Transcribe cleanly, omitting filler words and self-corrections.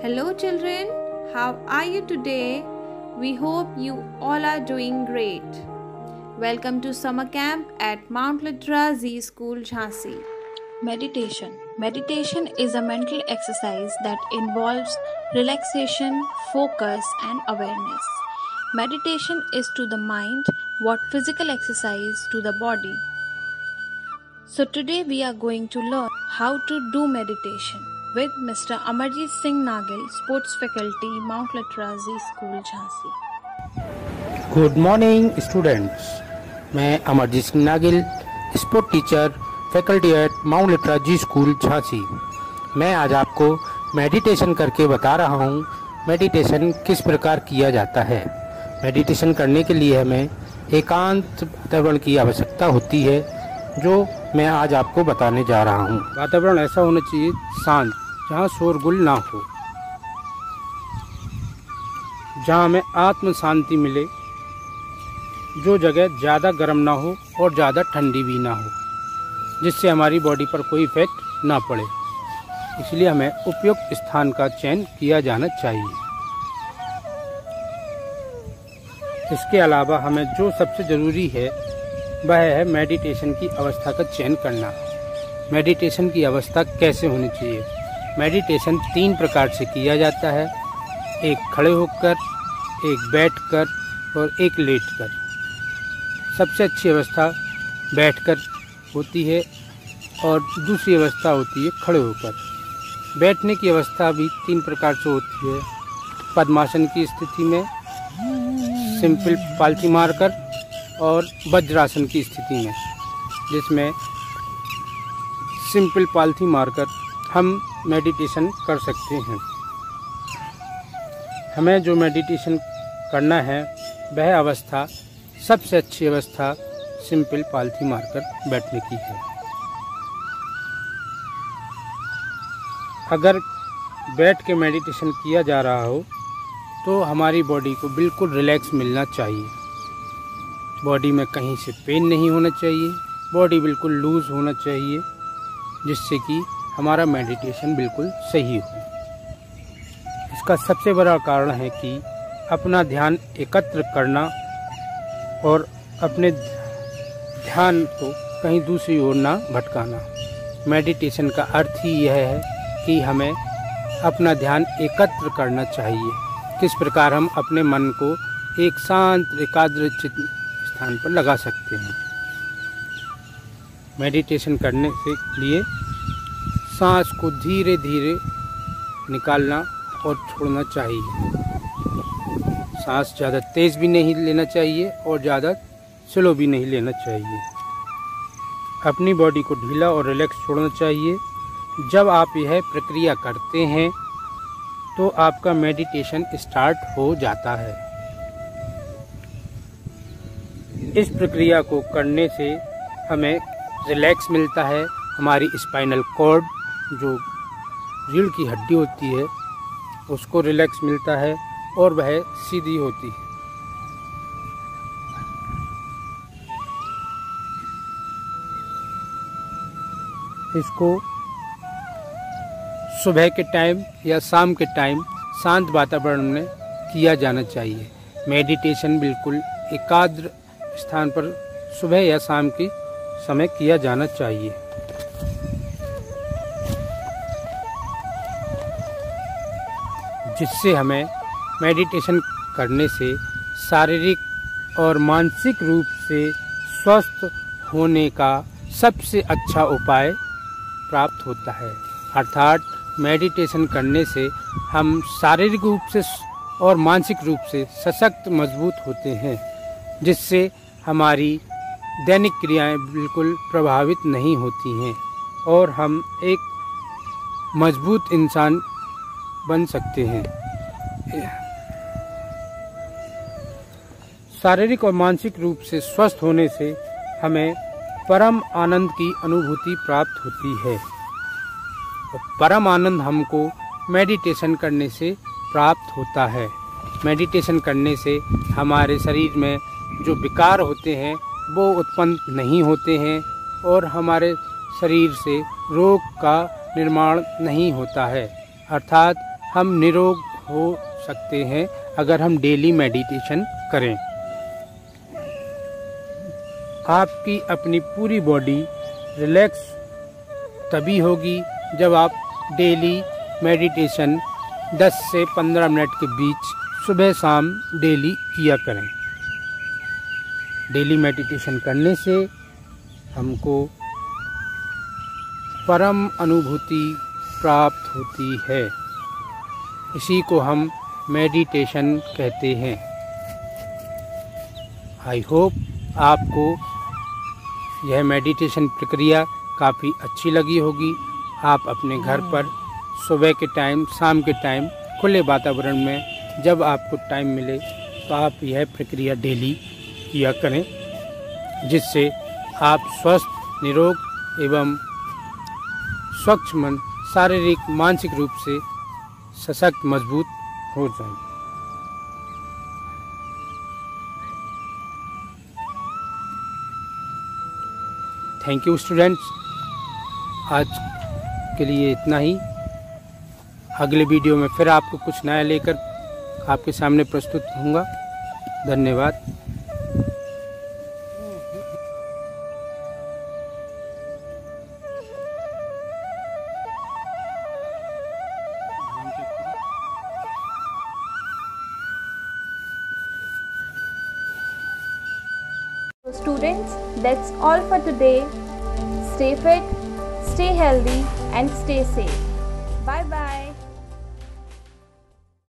Hello children, how are you today? We hope you all are doing great. Welcome to summer camp at Mount Litera Z School, Jhansi. Meditation. Meditation is a mental exercise that involves relaxation, focus, and awareness. Meditation is to the mind what physical exercise to the body. So today we are going to learn how to do meditation with Mr. Amarjit Singh Nagil, Sports Faculty, Mount Litera Z School, Jhansi. Good morning students, मैं Amarjeet Singh Nagil, sport teacher, faculty at Mount Litera Zee School Jhansi. मैं आज आपको meditation करके बता रहा हूँ meditation किस प्रकार किया जाता है। मेडिटेशन करने के लिए हमें एकांत वातावरण की आवश्यकता होती है, जो मैं आज आपको बताने जा रहा हूँ। वातावरण ऐसा होना चाहिए शांत, जहाँ शोरगुल ना हो, जहाँ हमें आत्म शांति मिले, जो जगह ज़्यादा गर्म ना हो और ज़्यादा ठंडी भी ना हो, जिससे हमारी बॉडी पर कोई इफेक्ट ना पड़े। इसलिए हमें उपयुक्त स्थान का चयन किया जाना चाहिए। इसके अलावा हमें जो सबसे ज़रूरी है वह है मेडिटेशन की अवस्था का चयन करना। मेडिटेशन की अवस्था कैसे होनी चाहिए? मेडिटेशन 3 प्रकार से किया जाता है, एक खड़े होकर, एक बैठकर और एक लेटकर। सबसे अच्छी अवस्था बैठकर होती है और दूसरी अवस्था होती है खड़े होकर। बैठने की अवस्था भी 3 प्रकार से होती है, पद्मासन की स्थिति में, सिंपल पालथी मारकर और वज्रासन की स्थिति में, जिसमें सिंपल पालथी मारकर हम मेडिटेशन कर सकते हैं। हमें जो मेडिटेशन करना है वह अवस्था, सबसे अच्छी अवस्था सिंपल पालथी मारकर बैठने की है। अगर बैठ के मेडिटेशन किया जा रहा हो तो हमारी बॉडी को बिल्कुल रिलैक्स मिलना चाहिए। बॉडी में कहीं से पेन नहीं होना चाहिए, बॉडी बिल्कुल लूज़ होना चाहिए, जिससे कि हमारा मेडिटेशन बिल्कुल सही हो। इसका सबसे बड़ा कारण है कि अपना ध्यान एकत्र करना और अपने ध्यान को कहीं दूसरी ओर ना भटकाना। मेडिटेशन का अर्थ ही यह है कि हमें अपना ध्यान एकत्र करना चाहिए। किस प्रकार हम अपने मन को एक शांत एकाग्रचित्त स्थान पर लगा सकते हैं। मेडिटेशन करने के लिए सांस को धीरे धीरे निकालना और छोड़ना चाहिए। सांस ज़्यादा तेज़ भी नहीं लेना चाहिए और ज़्यादा स्लो भी नहीं लेना चाहिए। अपनी बॉडी को ढीला और रिलैक्स छोड़ना चाहिए। जब आप यह प्रक्रिया करते हैं तो आपका मेडिटेशन स्टार्ट हो जाता है। इस प्रक्रिया को करने से हमें रिलैक्स मिलता है। हमारी स्पाइनल कॉर्ड, जो रीढ़ की हड्डी होती है, उसको रिलैक्स मिलता है और वह सीधी होती है। इसको सुबह के टाइम या शाम के टाइम शांत वातावरण में किया जाना चाहिए। मेडिटेशन बिल्कुल एकाग्र स्थान पर सुबह या शाम के समय किया जाना चाहिए। जिससे हमें मेडिटेशन करने से शारीरिक और मानसिक रूप से स्वस्थ होने का सबसे अच्छा उपाय प्राप्त होता है। अर्थात मेडिटेशन करने से हम शारीरिक रूप से और मानसिक रूप से सशक्त मजबूत होते हैं, जिससे हमारी दैनिक क्रियाएं बिल्कुल प्रभावित नहीं होती हैं और हम एक मजबूत इंसान बन सकते हैं। शारीरिक और मानसिक रूप से स्वस्थ होने से हमें परम आनंद की अनुभूति प्राप्त होती है। और परम आनंद हमको मेडिटेशन करने से प्राप्त होता है। मेडिटेशन करने से हमारे शरीर में जो विकार होते हैं वो उत्पन्न नहीं होते हैं और हमारे शरीर से रोग का निर्माण नहीं होता है। अर्थात हम निरोग हो सकते हैं अगर हम डेली मेडिटेशन करें। आपकी अपनी पूरी बॉडी रिलैक्स तभी होगी जब आप डेली मेडिटेशन 10 से 15 मिनट के बीच सुबह शाम डेली किया करें। डेली मेडिटेशन करने से हमको परम अनुभूति प्राप्त होती है। इसी को हम मेडिटेशन कहते हैं। आई होप आपको यह मेडिटेशन प्रक्रिया काफ़ी अच्छी लगी होगी। आप अपने घर पर सुबह के टाइम, शाम के टाइम, खुले वातावरण में जब आपको टाइम मिले तो आप यह प्रक्रिया डेली किया करें, जिससे आप स्वस्थ, निरोग एवं स्वच्छ मन, शारीरिक मानसिक रूप से सशक्त, मजबूत हो जाएं। थैंक यू स्टूडेंट्स, आज के लिए इतना ही। अगले वीडियो में फिर आपको कुछ नया लेकर आपके सामने प्रस्तुत होऊंगा। धन्यवाद। Students, that's all for today. Stay fit, stay healthy and stay safe. Bye bye.